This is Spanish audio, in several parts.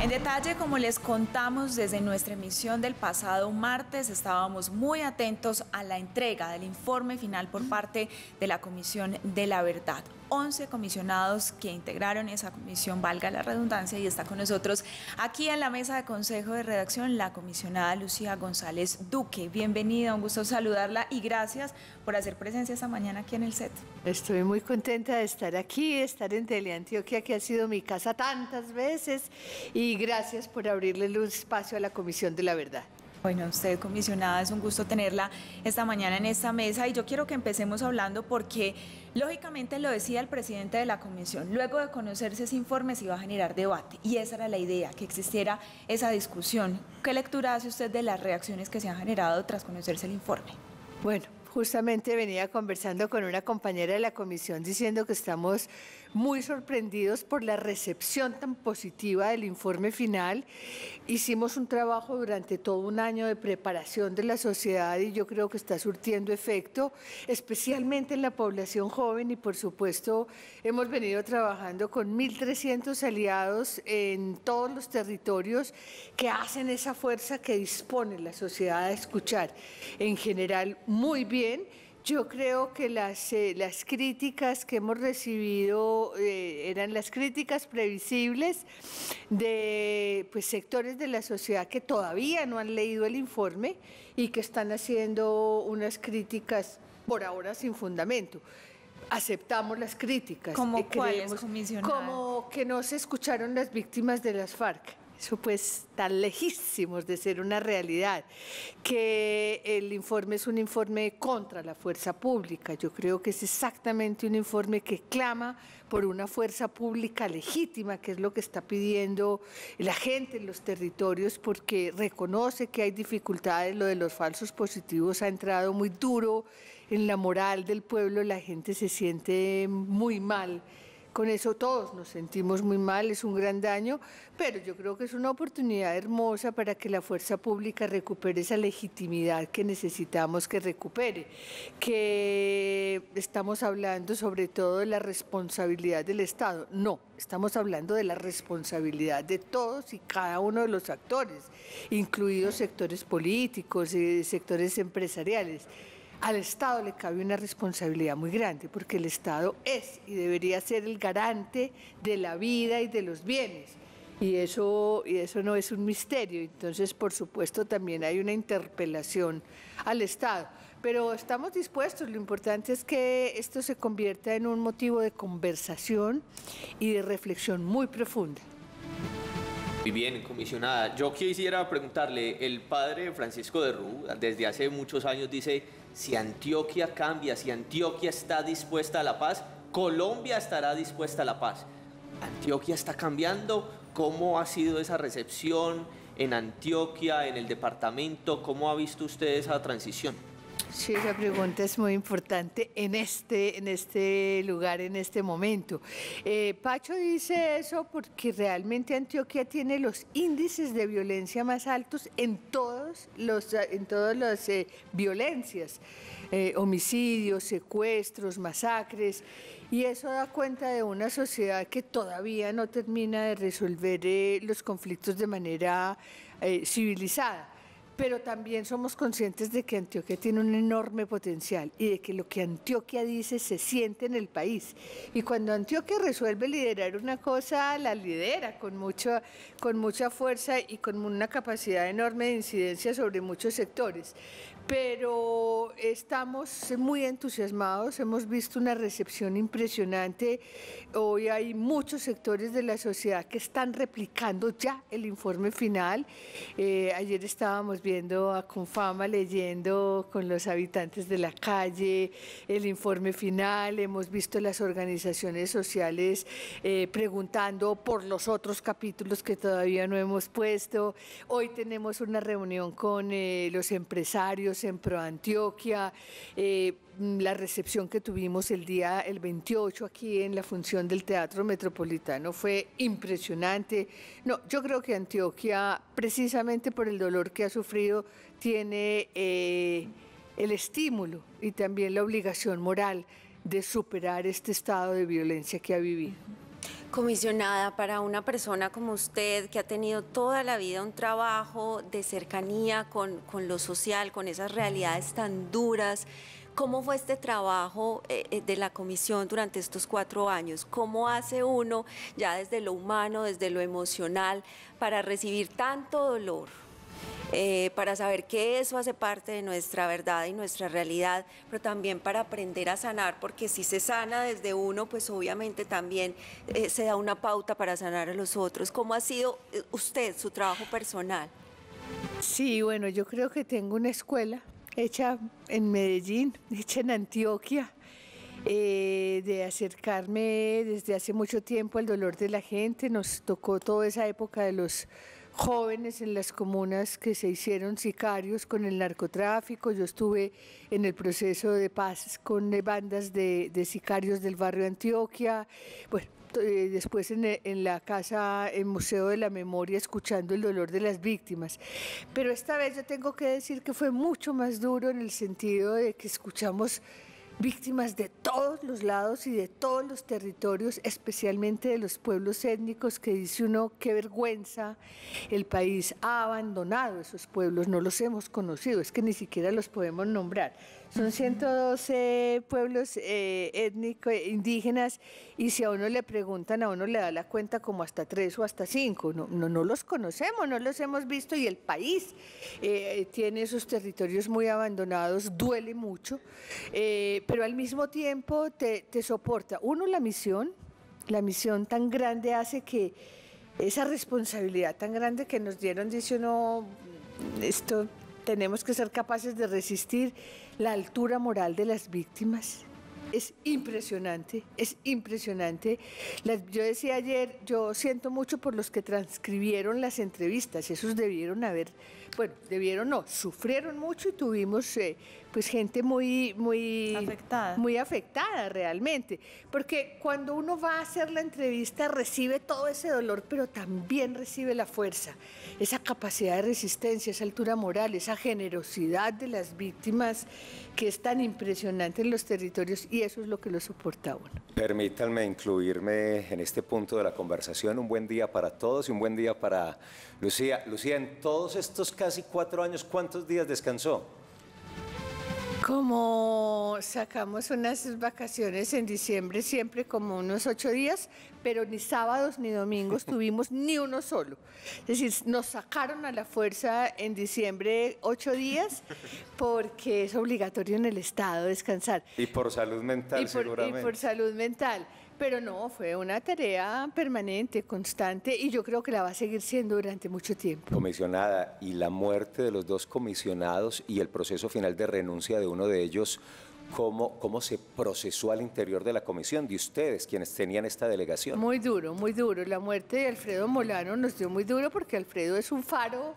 En detalle, como les contamos desde nuestra emisión del pasado martes, estábamos muy atentos a la entrega del informe final por parte de la Comisión de la Verdad. 11 comisionados que integraron esa comisión, valga la redundancia, y está con nosotros aquí en la mesa de consejo de redacción la comisionada Lucía González Duque. Bienvenida, un gusto saludarla y gracias por hacer presencia esta mañana aquí en el set. Estoy muy contenta de estar aquí, de estar en Teleantioquia, que ha sido mi casa tantas veces, y gracias por abrirle un espacio a la Comisión de la Verdad. Bueno, usted, comisionada, es un gusto tenerla esta mañana en esta mesa y yo quiero que empecemos hablando porque, lógicamente, lo decía el presidente de la comisión, luego de conocerse ese informe se iba a generar debate y esa era la idea, que existiera esa discusión. ¿Qué lectura hace usted de las reacciones que se han generado tras conocerse el informe? Bueno, justamente venía conversando con una compañera de la comisión diciendo que estamos muy sorprendidos por la recepción tan positiva del informe final. Hicimos un trabajo durante todo un año de preparación de la sociedad y yo creo que está surtiendo efecto, especialmente en la población joven, y por supuesto hemos venido trabajando con 1.300 aliados en todos los territorios que hacen esa fuerza que dispone la sociedad a escuchar. En general, muy bien. Yo creo que las críticas que hemos recibido eran las críticas previsibles de sectores de la sociedad que todavía no han leído el informe y que están haciendo unas críticas por ahora sin fundamento. Aceptamos las críticas. ¿Cómo cuáles, comisionada? Como que no se escucharon las víctimas de las FARC. Eso pues está lejísimos de ser una realidad, que el informe es un informe contra la fuerza pública. Yo creo que es exactamente un informe que clama por una fuerza pública legítima, que es lo que está pidiendo la gente en los territorios, porque reconoce que hay dificultades. Lo de los falsos positivos ha entrado muy duro en la moral del pueblo, la gente se siente muy mal. Con eso todos nos sentimos muy mal, es un gran daño, pero yo creo que es una oportunidad hermosa para que la fuerza pública recupere esa legitimidad que necesitamos que recupere, que estamos hablando sobre todo de la responsabilidad del Estado. No, estamos hablando de la responsabilidad de todos y cada uno de los actores, incluidos sectores políticos y sectores empresariales. Al Estado le cabe una responsabilidad muy grande, porque el Estado es y debería ser el garante de la vida y de los bienes, y eso no es un misterio. Entonces, por supuesto, también hay una interpelación al Estado, pero estamos dispuestos. Lo importante es que esto se convierta en un motivo de conversación y de reflexión muy profunda. Muy bien, comisionada. Yo quisiera preguntarle, el padre Francisco de Rú, desde hace muchos años dice, si Antioquia cambia, si Antioquia está dispuesta a la paz, Colombia estará dispuesta a la paz. ¿Antioquia está cambiando? ¿Cómo ha sido esa recepción en Antioquia, en el departamento? ¿Cómo ha visto usted esa transición? Sí, esa pregunta es muy importante en este lugar, en este momento. Pacho dice eso porque realmente Antioquia tiene los índices de violencia más altos en todas las violencias, homicidios, secuestros, masacres, y eso da cuenta de una sociedad que todavía no termina de resolver los conflictos de manera civilizada. Pero también somos conscientes de que Antioquia tiene un enorme potencial y de que lo que Antioquia dice se siente en el país. Y cuando Antioquia resuelve liderar una cosa, la lidera con mucha fuerza y con una capacidad enorme de incidencia sobre muchos sectores. Pero estamos muy entusiasmados, hemos visto una recepción impresionante. Hoy hay muchos sectores de la sociedad que están replicando ya el informe final. Ayer estábamos viendo a Confama leyendo con los habitantes de la calle el informe final, hemos visto las organizaciones sociales preguntando por los otros capítulos que todavía no hemos puesto. Hoy tenemos una reunión con los empresarios en Proantioquia, la recepción que tuvimos el 28 aquí en la función del Teatro Metropolitano fue impresionante. No, yo creo que Antioquia, precisamente por el dolor que ha sufrido, tiene el estímulo y también la obligación moral de superar este estado de violencia que ha vivido. Comisionada, para una persona como usted que ha tenido toda la vida un trabajo de cercanía con lo social, con esas realidades tan duras, ¿cómo fue este trabajo de la comisión durante estos 4 años? ¿Cómo hace uno ya desde lo humano, desde lo emocional, para recibir tanto dolor? Para saber que eso hace parte de nuestra verdad y nuestra realidad, pero también para aprender a sanar, porque si se sana desde uno, pues obviamente también se da una pauta para sanar a los otros. ¿Cómo ha sido usted, su trabajo personal? Sí, bueno, yo creo que tengo una escuela hecha en Medellín, hecha en Antioquia, de acercarme desde hace mucho tiempo al dolor de la gente. Nos tocó toda esa época de los jóvenes en las comunas que se hicieron sicarios con el narcotráfico. Yo estuve en el proceso de paz con bandas de sicarios del barrio Antioquia. Bueno, después en la casa, el Museo de la Memoria, escuchando el dolor de las víctimas. Pero esta vez yo tengo que decir que fue mucho más duro en el sentido de que escuchamos víctimas de todos los lados y de todos los territorios, especialmente de los pueblos étnicos, que dice uno, qué vergüenza, el país ha abandonado esos pueblos, no los hemos conocido, es que ni siquiera los podemos nombrar. Son 112 pueblos étnicos, indígenas, y si a uno le preguntan, a uno le da la cuenta como hasta 3 o hasta 5. No los conocemos, no los hemos visto, y el país tiene esos territorios muy abandonados, duele mucho, pero al mismo tiempo te soporta. Uno, la misión tan grande hace que esa responsabilidad tan grande que nos dieron, dice uno, esto tenemos que ser capaces de resistir. La altura moral de las víctimas es impresionante, es impresionante. Yo decía ayer, yo siento mucho por los que transcribieron las entrevistas, esos debieron haber, bueno, debieron no, sufrieron mucho y tuvimos pues gente muy afectada realmente, porque cuando uno va a hacer la entrevista recibe todo ese dolor, pero también recibe la fuerza, esa capacidad de resistencia, esa altura moral, esa generosidad de las víctimas que es tan impresionante en los territorios, y eso es lo que lo soporta uno. Permítanme incluirme en este punto de la conversación. Un buen día para todos y un buen día para Lucía. Lucía, en todos estos casi 4 años, ¿cuántos días descansó? Como sacamos unas vacaciones en diciembre, siempre como unos 8 días, pero ni sábados ni domingos tuvimos ni uno solo. Es decir, nos sacaron a la fuerza en diciembre 8 días porque es obligatorio en el Estado descansar. Y por salud mental, seguramente. Y por salud mental. Pero no, fue una tarea permanente, constante, y yo creo que la va a seguir siendo durante mucho tiempo. Comisionada, y la muerte de los 2 comisionados y el proceso final de renuncia de uno de ellos, ¿cómo se procesó al interior de la comisión, de ustedes, quienes tenían esta delegación? Muy duro, muy duro. La muerte de Alfredo Molano nos dio muy duro porque Alfredo es un faro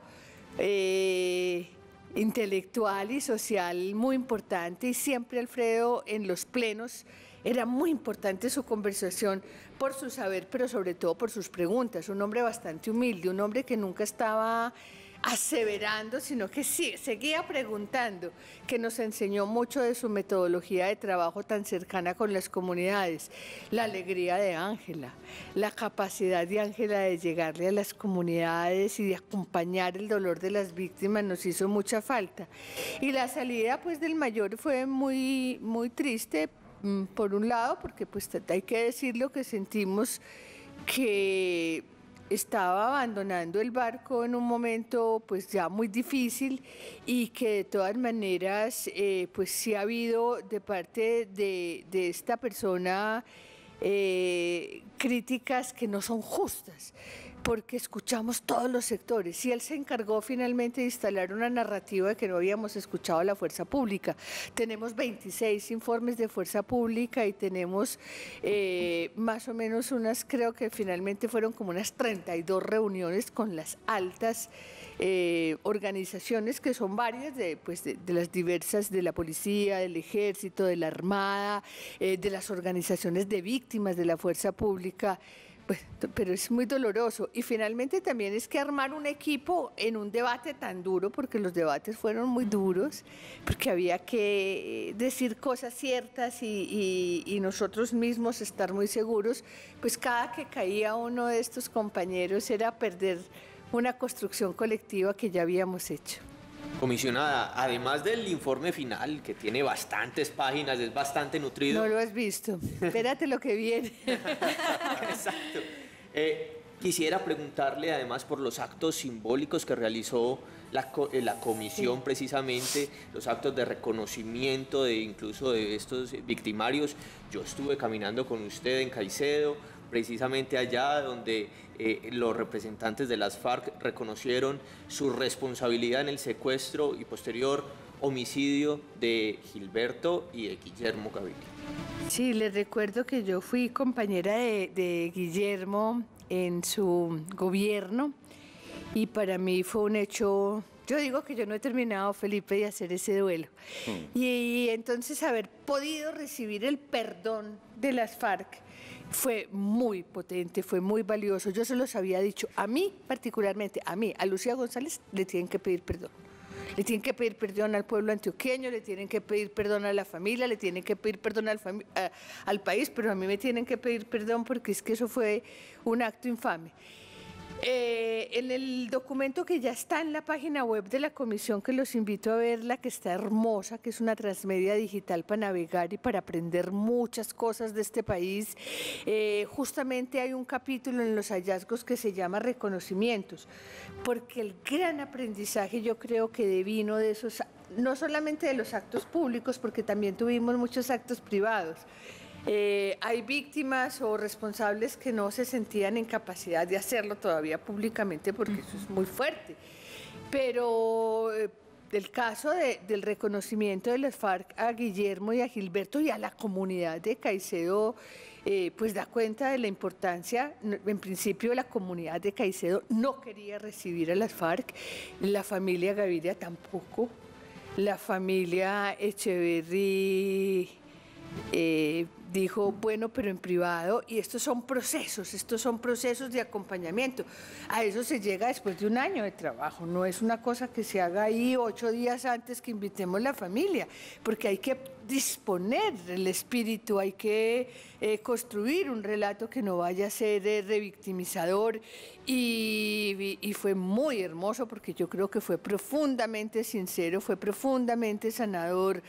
intelectual y social muy importante, y siempre Alfredo en los plenos era muy importante su conversación por su saber, pero sobre todo por sus preguntas. Un hombre bastante humilde, un hombre que nunca estaba aseverando, sino que sí, seguía preguntando, que nos enseñó mucho de su metodología de trabajo tan cercana con las comunidades. La alegría de Ángela, la capacidad de Ángela de llegarle a las comunidades y de acompañar el dolor de las víctimas nos hizo mucha falta. Y la salida pues del mayor fue muy, muy triste, por un lado, porque pues hay que decirlo, que sentimos que estaba abandonando el barco en un momento pues ya muy difícil, y que de todas maneras pues sí ha habido de parte de esta persona críticas que no son justas, porque escuchamos todos los sectores, y él se encargó finalmente de instalar una narrativa de que no habíamos escuchado a la fuerza pública. Tenemos 26 informes de fuerza pública y tenemos más o menos unas, creo que finalmente fueron como unas 32 reuniones con las altas organizaciones, que son varias de las diversas, de la policía, del ejército, de la armada, de las organizaciones de víctimas de la fuerza pública, Pues, pero es muy doloroso. Y finalmente también es que armar un equipo en un debate tan duro, porque los debates fueron muy duros, porque había que decir cosas ciertas y nosotros mismos estar muy seguros, pues cada que caía uno de estos compañeros era perder una construcción colectiva que ya habíamos hecho. Comisionada, además del informe final, que tiene bastantes páginas, es bastante nutrido. No lo has visto. Espérate lo que viene. Exacto. Quisiera preguntarle además por los actos simbólicos que realizó la comisión, precisamente, los actos de reconocimiento incluso de estos victimarios. Yo estuve caminando con usted en Caicedo, precisamente allá donde los representantes de las FARC reconocieron su responsabilidad en el secuestro y posterior homicidio de Gilberto y de Guillermo Gaviria. Sí, les recuerdo que yo fui compañera de Guillermo en su gobierno y para mí fue un hecho. Yo digo que yo no he terminado, Felipe, de hacer ese duelo. Y entonces haber podido recibir el perdón de las FARC fue muy potente, fue muy valioso. Yo se los había dicho, a mí particularmente, a Lucía González le tienen que pedir perdón. Le tienen que pedir perdón al pueblo antioqueño, le tienen que pedir perdón a la familia, le tienen que pedir perdón al país, pero a mí me tienen que pedir perdón porque es que eso fue un acto infame. En el documento que ya está en la página web de la comisión, que los invito a verla, que está hermosa, que es una transmedia digital para navegar y para aprender muchas cosas de este país, justamente hay un capítulo en los hallazgos que se llama reconocimientos, porque el gran aprendizaje yo creo que devino de esos, no solamente de los actos públicos, porque también tuvimos muchos actos privados. Hay víctimas o responsables que no se sentían en capacidad de hacerlo todavía públicamente porque eso es muy fuerte. Pero el caso del reconocimiento de las FARC a Guillermo y a Gilberto y a la comunidad de Caicedo, pues da cuenta de la importancia. En principio la comunidad de Caicedo no quería recibir a las FARC, la familia Gaviria tampoco, la familia Echeverry dijo, bueno, pero en privado, y estos son procesos de acompañamiento. A eso se llega después de un año de trabajo, no es una cosa que se haga ahí 8 días antes que invitemos la familia, porque hay que disponer el espíritu, hay que construir un relato que no vaya a ser revictimizador, y fue muy hermoso porque yo creo que fue profundamente sincero, fue profundamente sanador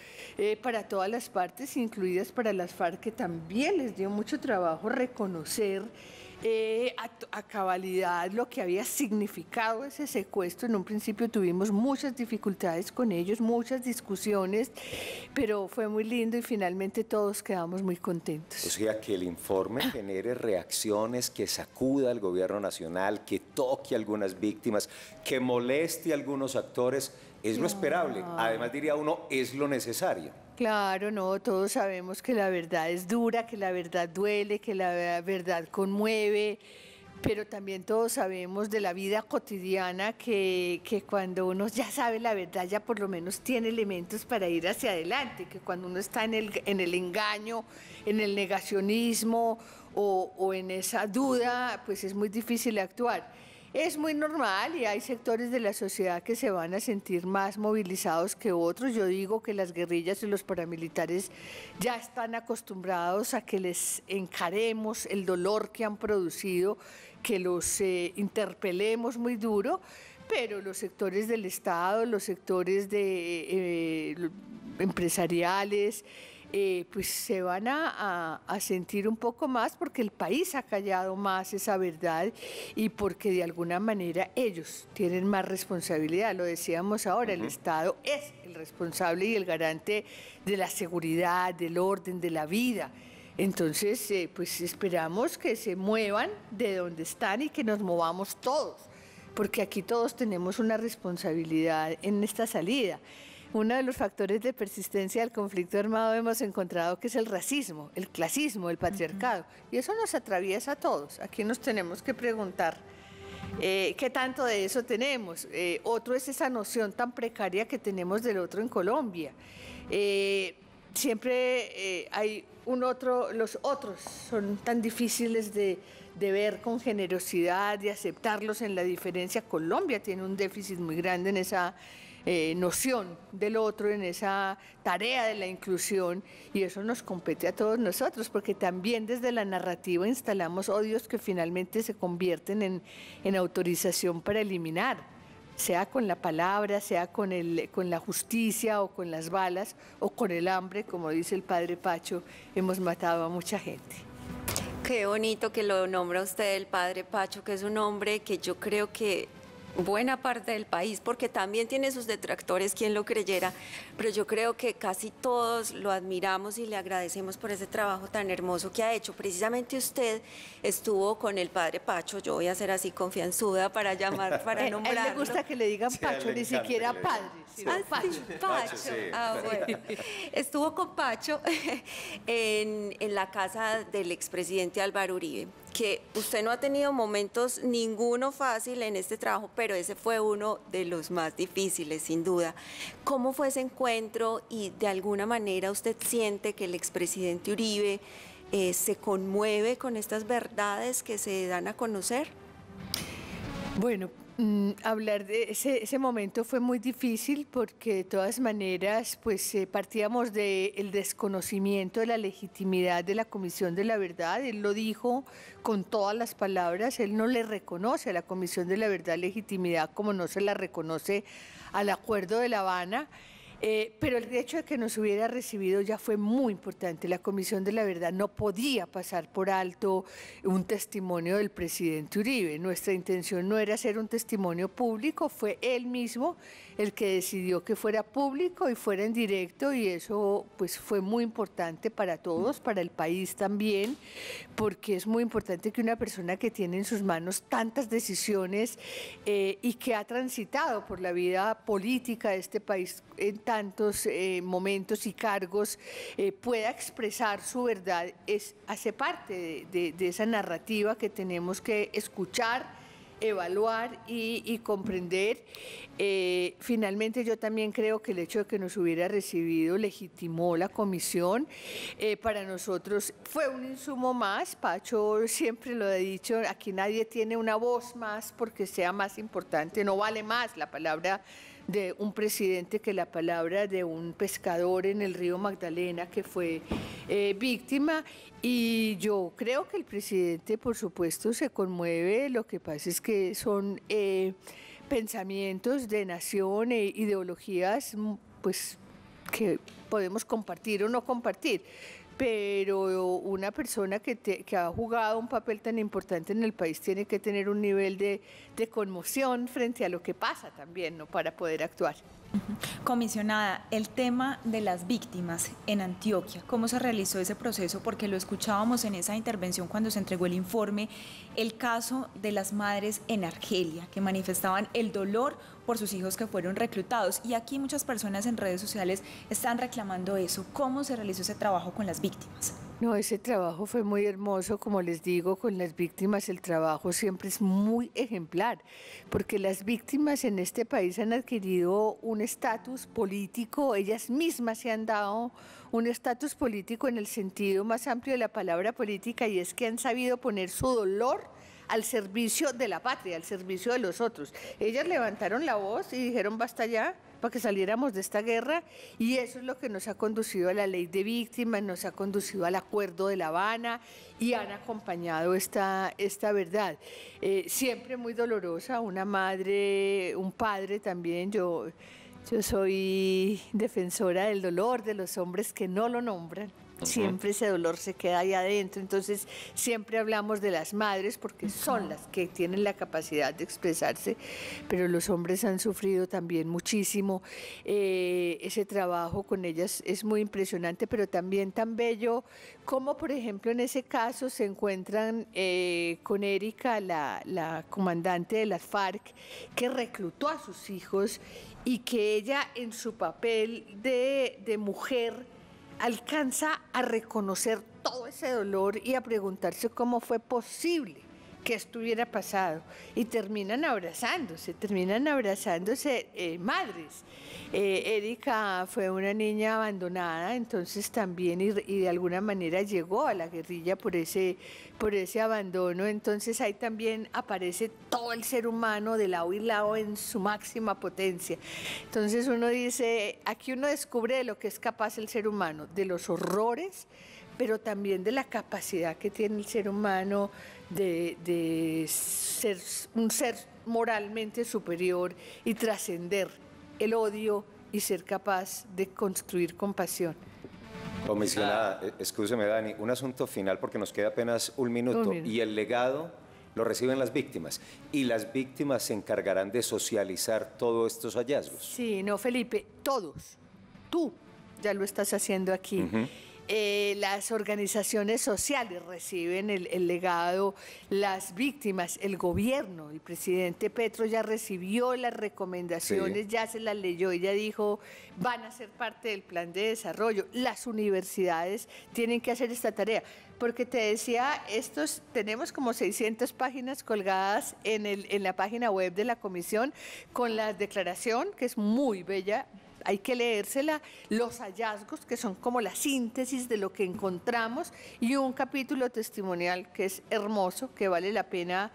para todas las partes, incluidas para las FARC, que también les dio mucho trabajo reconocer a cabalidad lo que había significado ese secuestro. En un principio tuvimos muchas dificultades con ellos, muchas discusiones, pero fue muy lindo y finalmente todos quedamos muy contentos. O sea, que el informe genere reacciones, que sacuda al gobierno nacional, que toque a algunas víctimas, que moleste a algunos actores, es lo esperable. Además, diría uno, es lo necesario. Claro, no, todos sabemos que la verdad es dura, que la verdad duele, que la verdad conmueve, pero también todos sabemos de la vida cotidiana que cuando uno ya sabe la verdad, ya por lo menos tiene elementos para ir hacia adelante, que cuando uno está en el engaño, en el negacionismo o en esa duda, pues es muy difícil actuar. Es muy normal y hay sectores de la sociedad que se van a sentir más movilizados que otros. Yo digo que las guerrillas y los paramilitares ya están acostumbrados a que les encaremos el dolor que han producido, que los interpelemos muy duro, pero los sectores del Estado, los sectores empresariales, pues se van a sentir un poco más porque el país ha callado más esa verdad y porque de alguna manera ellos tienen más responsabilidad. Lo decíamos ahora, el Estado es el responsable y el garante de la seguridad, del orden, de la vida. Entonces, pues esperamos que se muevan de donde están y que nos movamos todos, porque aquí todos tenemos una responsabilidad en esta salida. Uno de los factores de persistencia del conflicto armado hemos encontrado que es el racismo, el clasismo, el patriarcado. Y eso nos atraviesa a todos. Aquí nos tenemos que preguntar qué tanto de eso tenemos. Otro es esa noción tan precaria que tenemos del otro en Colombia. siempre hay los otros son tan difíciles de ver con generosidad, de aceptarlos en la diferencia. Colombia tiene un déficit muy grande en esa noción del otro, en esa tarea de la inclusión, y eso nos compete a todos nosotros, porque también desde la narrativa instalamos odios que finalmente se convierten en autorización para eliminar, sea con la palabra, sea con la justicia o con las balas o con el hambre, como dice el padre Pacho, hemos matado a mucha gente. Qué bonito que lo nombra usted, el padre Pacho, que es un hombre que yo creo que buena parte del país, porque también tiene sus detractores, quien lo creyera, pero yo creo que casi todos lo admiramos y le agradecemos por ese trabajo tan hermoso que ha hecho. Precisamente usted estuvo con el padre Pacho, yo voy a ser así confianzuda para nombrarlo. A él le gusta que le digan Pacho, ni siquiera padre. Pacho. Sí. Ah, bueno. Estuvo con Pacho en la casa del expresidente Álvaro Uribe, que usted no ha tenido momentos ninguno fácil en este trabajo, pero ese fue uno de los más difíciles, sin duda. ¿Cómo fue ese encuentro y de alguna manera usted siente que el expresidente Uribe se conmueve con estas verdades que se dan a conocer? Bueno, hablar de ese momento fue muy difícil porque de todas maneras pues partíamos del desconocimiento de la legitimidad de la Comisión de la Verdad. Él lo dijo con todas las palabras, él no le reconoce a la Comisión de la Verdad legitimidad como no se la reconoce al Acuerdo de La Habana. Pero el hecho de que nos hubiera recibido ya fue muy importante. La Comisión de la Verdad no podía pasar por alto un testimonio del presidente Uribe. Nuestra intención no era hacer un testimonio público, fue él mismo el que decidió que fuera público y fuera en directo, y eso pues fue muy importante para todos, para el país también, porque es muy importante que una persona que tiene en sus manos tantas decisiones y que ha transitado por la vida política de este país en tantos momentos y cargos pueda expresar su verdad, hace parte de esa narrativa que tenemos que escuchar, evaluar y comprender. Finalmente yo también creo que el hecho de que nos hubiera recibido legitimó la comisión. Para nosotros fue un insumo más. Pacho siempre lo ha dicho, aquí nadie tiene una voz más porque sea más importante, no vale más la palabra de un presidente que la palabra de un pescador en el río Magdalena que fue víctima. Y yo creo que el presidente, por supuesto, se conmueve. Lo que pasa es que son pensamientos de nación e ideologías pues, que podemos compartir o no compartir. Pero una persona que ha jugado un papel tan importante en el país tiene que tener un nivel de conmoción frente a lo que pasa también, ¿no?, para poder actuar. Comisionada, el tema de las víctimas en Antioquia, ¿cómo se realizó ese proceso? Porque lo escuchábamos en esa intervención cuando se entregó el informe, el caso de las madres en Argelia, que manifestaban el dolor por sus hijos que fueron reclutados. Y aquí muchas personas en redes sociales están reclamando eso. ¿Cómo se realizó ese trabajo con las víctimas? No, ese trabajo fue muy hermoso, como les digo, con las víctimas el trabajo siempre es muy ejemplar, porque las víctimas en este país han adquirido un estatus político, ellas mismas se han dado un estatus político en el sentido más amplio de la palabra política, y es que han sabido poner su dolor al servicio de la patria, al servicio de los otros. Ellas levantaron la voz y dijeron basta ya, para que saliéramos de esta guerra, y eso es lo que nos ha conducido a la ley de víctimas, nos ha conducido al Acuerdo de La Habana y han acompañado esta verdad. Siempre muy dolorosa, una madre, un padre también. Yo soy defensora del dolor de los hombres que no lo nombran. Siempre ese dolor se queda ahí adentro, entonces siempre hablamos de las madres porque son las que tienen la capacidad de expresarse, pero los hombres han sufrido también muchísimo. Ese trabajo con ellas es muy impresionante, pero también tan bello como, por ejemplo, en ese caso se encuentran con Erika, la comandante de las FARC, que reclutó a sus hijos y que ella en su papel de mujer alcanza a reconocer todo ese dolor y a preguntarse cómo fue posible que esto hubiera pasado, y terminan abrazándose madres. Erika fue una niña abandonada, entonces también, y de alguna manera llegó a la guerrilla por ese abandono, entonces ahí también aparece todo el ser humano de lado y lado en su máxima potencia. Entonces uno dice, aquí uno descubre de lo que es capaz el ser humano, de los horrores, pero también de la capacidad que tiene el ser humano de ser un ser moralmente superior y trascender el odio y ser capaz de construir compasión. Comisionada, excúseme Dani, un asunto final porque nos queda apenas un minuto. Y el legado lo reciben las víctimas y las víctimas se encargarán de socializar todos estos hallazgos. Sí, no, Felipe, todos. Tú ya lo estás haciendo aquí. Las organizaciones sociales reciben el legado, las víctimas, el gobierno, el presidente Petro ya recibió las recomendaciones, ya se las leyó, ella dijo, van a ser parte del plan de desarrollo. Las universidades tienen que hacer esta tarea, porque te decía, tenemos como 600 páginas colgadas en la página web de la comisión con la declaración, que es muy bella. Hay que leérsela, los hallazgos, que son como la síntesis de lo que encontramos, y un capítulo testimonial que es hermoso, que vale la pena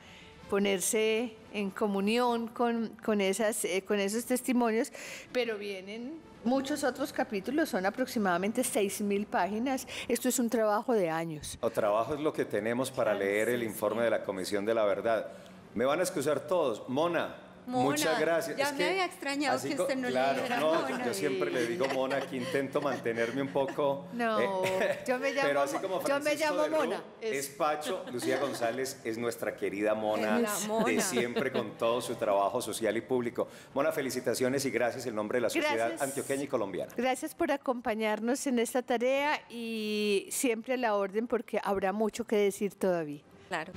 ponerse en comunión con esos testimonios, pero vienen muchos otros capítulos, son aproximadamente 6.000 páginas. Esto es un trabajo de años. O trabajo es lo que tenemos para leer el informe de la Comisión de la Verdad. Me van a excusar todos. Mona, muchas gracias. Ya me había extrañado que usted no le dijera Mona. Yo siempre le digo Mona, aquí intento mantenerme un poco. No, yo me llamo, pero así como Francisco de Rú Mona. Es Pacho, Lucía González es nuestra querida Mona, de siempre con todo su trabajo social y público. Mona, felicitaciones y gracias en nombre de la sociedad antioqueña y colombiana. Gracias por acompañarnos en esta tarea y siempre a la orden porque habrá mucho que decir todavía. Claro.